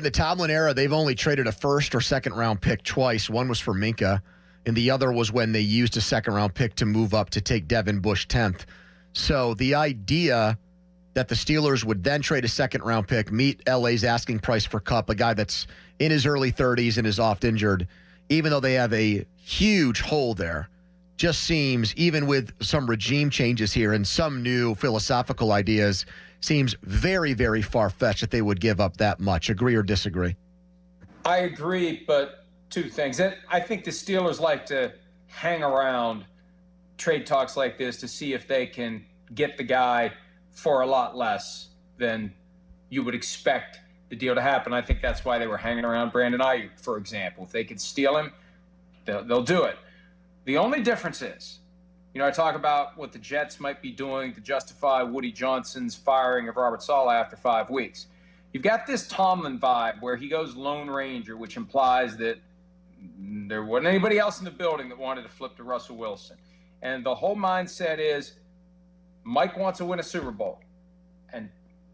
In the Tomlin era, they've only traded a first or second round pick twice. One was for Minka, and the other was when they used a second round pick to move up to take Devin Bush 10th. So the idea that the Steelers would then trade a second round pick, meet LA's asking price for Kupp, a guy that's in his early 30s and is oft injured, even though they have a huge hole there, just seems, even with some regime changes here and some new philosophical ideas, seems very, very far-fetched that they would give up that much. Agree or disagree? I agree, but two things. I think the Steelers like to hang around trade talks like this to see if they can get the guy for a lot less than you would expect the deal to happen. I think that's why they were hanging around Brandon Ayuk, for example. If they could steal him, they'll do it. The only difference is, I talk about what the Jets might be doing to justify Woody Johnson's firing of Robert Saleh after 5 weeks. You've got this Tomlin vibe where he goes Lone Ranger, which implies that there wasn't anybody else in the building that wanted to flip to Russell Wilson. And the whole mindset is Mike wants to win a Super Bowl. And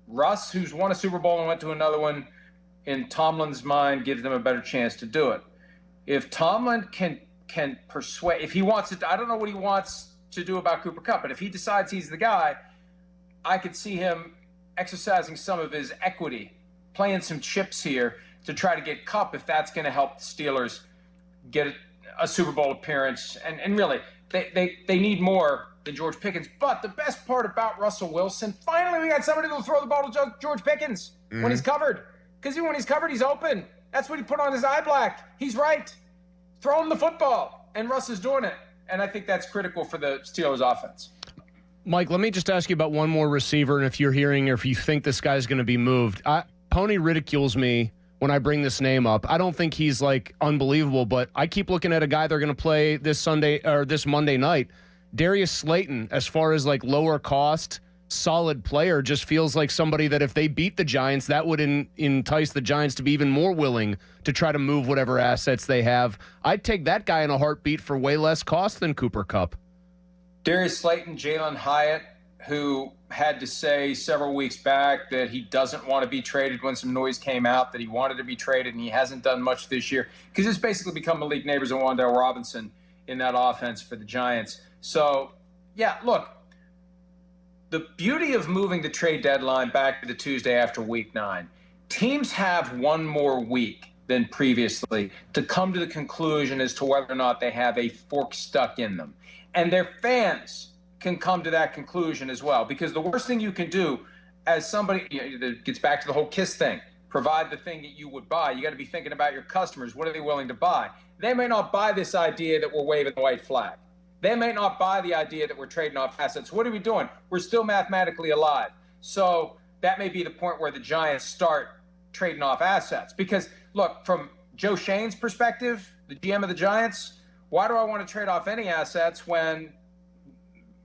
Russ, who's won a Super Bowl and went to another one, in Tomlin's mind, gives them a better chance to do it. If Tomlin can persuade, if he wants to, I don't know what he wants to do about Cooper Kupp, but if he decides he's the guy, I could see him exercising some of his equity, playing some chips here to try to get Kupp if that's going to help the Steelers get a Super Bowl appearance. And really, they need more than George Pickens. But the best part about Russell Wilson, finally we got somebody who'll throw the ball to George Pickens when he's covered. Because when he's covered, he's open. That's what he put on his eye black. He's right. Throw him the football. And Russ is doing it. And I think that's critical for the Steelers offense. Mike, let me just ask you about one more receiver, and if you're hearing or if you think this guy's going to be moved. Pony ridicules me when I bring this name up. I don't think he's, unbelievable, but I keep looking at a guy they're going to play this Sunday or this Monday night. Darius Slayton, as far as, lower cost, solid player, just feels like somebody that if they beat the Giants, that would entice the Giants to be even more willing to try to move whatever assets they have. I'd take that guy in a heartbeat for way less cost than Cooper Kupp. Darius Slayton, Jalen Hyatt, who had to say several weeks back that he doesn't want to be traded when some noise came out, that he wanted to be traded, and he hasn't done much this year. Because it's basically become Malik Neighbors and Wan'Dale Robinson in that offense for the Giants. So, yeah, look, the beauty of moving the trade deadline back to the Tuesday after Week 9, teams have one more week than previously to come to the conclusion as to whether or not they have a fork stuck in them. And their fans can come to that conclusion as well. Because the worst thing you can do as somebody, that gets back to the whole KISS thing, provide the thing that you would buy. You got to be thinking about your customers. What are they willing to buy? They may not buy this idea that we're waving the white flag. They may not buy the idea that we're trading off assets. What are we doing? We're still mathematically alive. So that may be the point where the Giants start trading off assets. Because, look, from Joe Shane's perspective, the GM of the Giants, why do I want to trade off any assets when,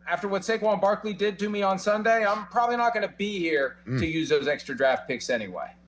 after what Saquon Barkley did to me on Sunday, I'm probably not going to be here to use those extra draft picks anyway?